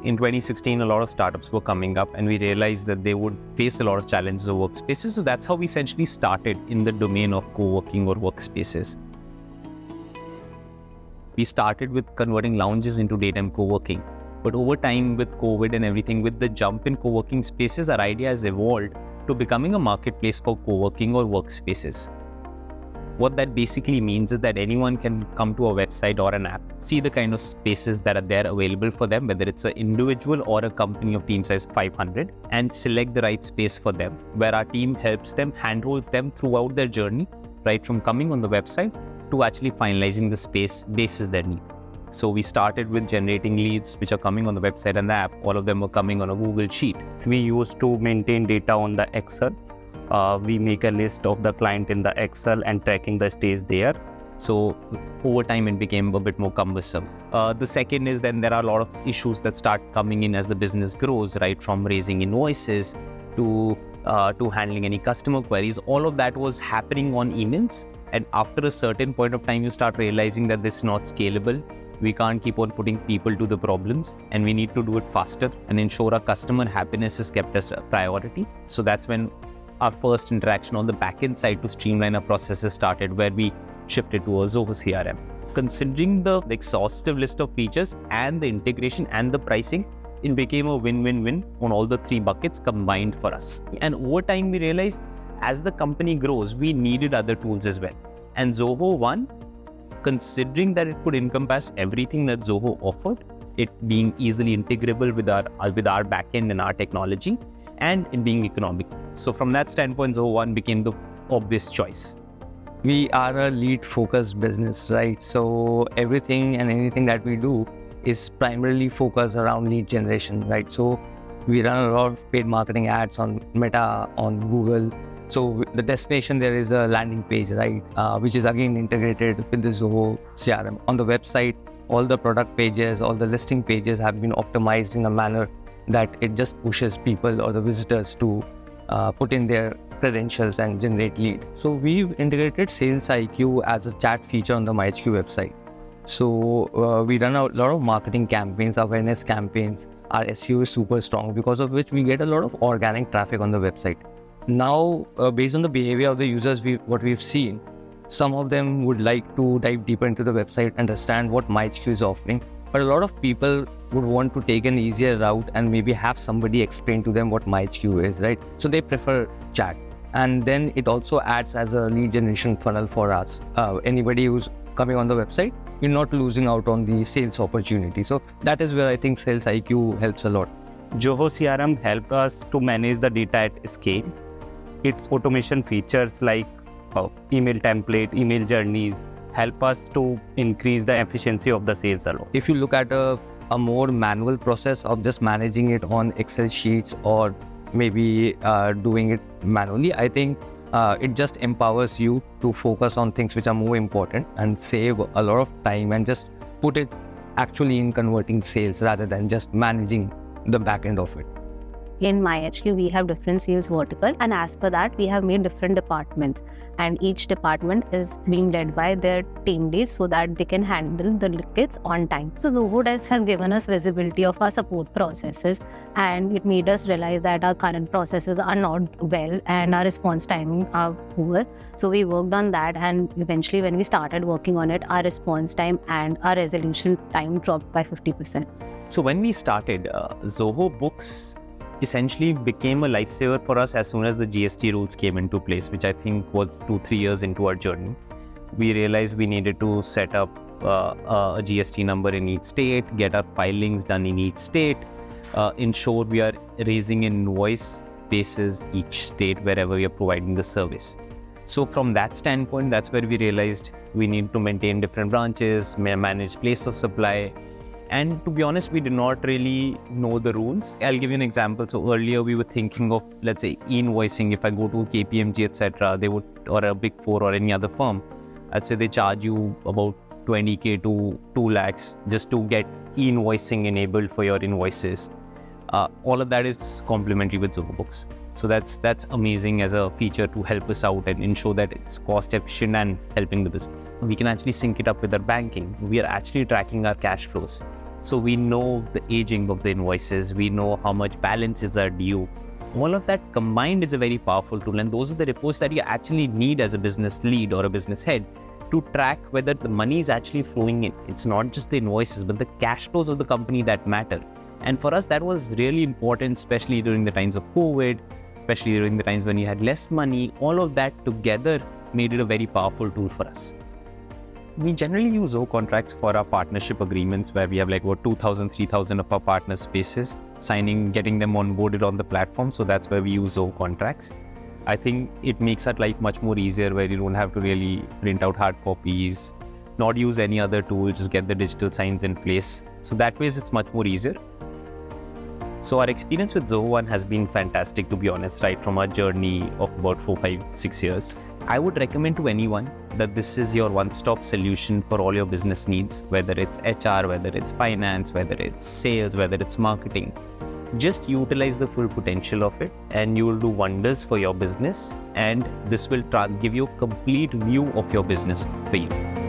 in 2016, a lot of startups were coming up and we realized that they would face a lot of challenges of workspaces. So that's how we essentially started in the domain of co-working or workspaces. We started with converting lounges into daytime co-working. But over time with COVID and everything, with the jump in co-working spaces, our idea has evolved to becoming a marketplace for co-working or workspaces. What that basically means is that anyone can come to a website or an app, see the kind of spaces that are there available for them, whether it's an individual or a company of team size 500, and select the right space for them, where our team helps them, handholds them throughout their journey, right from coming on the website to actually finalizing the space basis their need. So we started with generating leads which are coming on the website and the app. All of them were coming on a Google Sheet. We used to maintain data on the Excel. We make a list of the client in the Excel and tracking the stays there. So over time it became a bit more cumbersome. The second is then there are a lot of issues that start coming in as the business grows, right? From raising invoices to handling any customer queries. All of that was happening on emails. And after a certain point of time, you start realizing that this is not scalable. We can't keep on putting people to the problems, and we need to do it faster and ensure our customer happiness is kept as a priority. So that's when our first interaction on the backend side to streamline our processes started, where we shifted to a Zoho CRM. Considering the exhaustive list of features and the integration and the pricing, it became a win-win-win on all the three buckets combined for us. And over time, we realized as the company grows, we needed other tools as well. And Zoho One, considering that it could encompass everything that Zoho offered, it being easily integrable with our backend and our technology, and it being economic. So from that standpoint, Zoho One became the obvious choice. We are a lead-focused business, right? So everything and anything that we do is primarily focused around lead generation, right? So we run a lot of paid marketing ads on Meta, on Google. So the destination there is a landing page, right? Which is again integrated with the Zoho CRM. On the website, all the product pages, all the listing pages have been optimized in a manner that it just pushes people or the visitors to put in their credentials and generate lead. So we've integrated Sales IQ as a chat feature on the myHQ website. So we run a lot of marketing campaigns, awareness campaigns. Our SEO is super strong, because of which we get a lot of organic traffic on the website. Now, based on the behavior of the users, what we've seen, some of them would like to dive deeper into the website, understand what myHQ is offering. But a lot of people would want to take an easier route and maybe have somebody explain to them what myHQ is, right? So they prefer chat. And then it also acts as a lead generation funnel for us. Anybody who's coming on the website, you're not losing out on the sales opportunity. So that is where I think Sales IQ helps a lot. Zoho CRM helped us to manage the data at scale. Its automation features like email template, email journeys help us to increase the efficiency of the sales alone. If you look at a more manual process of just managing it on Excel sheets or maybe doing it manually, I think it just empowers you to focus on things which are more important and save a lot of time and just put it actually in converting sales rather than just managing the back end of it. In myHQ, we have different sales vertical, and as per that, we have made different departments, and each department is being led by their team leads so that they can handle the tickets on time. So Zoho Desk has given us visibility of our support processes, and it made us realize that our current processes are not well and our response timing are poor. So we worked on that, and eventually when we started working on it, our response time and our resolution time dropped by 50%. So when we started, Zoho Books essentially became a lifesaver for us as soon as the GST rules came into place, which I think was 2-3 years into our journey. We realized we needed to set up a GST number in each state, get our filings done in each state, ensure we are raising invoice basis each state wherever we are providing the service. So from that standpoint, that's where we realized we need to maintain different branches, manage place of supply. And to be honest, we did not really know the rules. I'll give you an example. So earlier we were thinking of, let's say, e-invoicing. If I go to KPMG, etc., they would, or a Big Four or any other firm, I'd say they charge you about 20K to 2 lakhs just to get e-invoicing enabled for your invoices. All of that is complementary with Zoho Books. So that's amazing as a feature to help us out and ensure that it's cost efficient and helping the business. We can actually sync it up with our banking. We are actually tracking our cash flows. So we know the aging of the invoices, we know how much balances are due. All of that combined is a very powerful tool, and those are the reports that you actually need as a business lead or a business head to track whether the money is actually flowing in. It's not just the invoices, but the cash flows of the company that matter. And for us, that was really important, especially during the times of COVID, especially during the times when you had less money. All of that together made it a very powerful tool for us. We generally use Zoho contracts for our partnership agreements, where we have like about 2,000, 3,000 of our partner spaces, getting them onboarded on the platform. So that's where we use Zoho contracts. I think it makes our life much more easier, where you don't have to really print out hard copies, not use any other tool, just get the digital signs in place. So that way it's much more easier. So our experience with Zoho One has been fantastic, to be honest, right from our journey of about 4, 5, 6 years. I would recommend to anyone that this is your one-stop solution for all your business needs, whether it's HR, whether it's finance, whether it's sales, whether it's marketing. Just utilize the full potential of it and you will do wonders for your business, and this will give you a complete view of your business for you.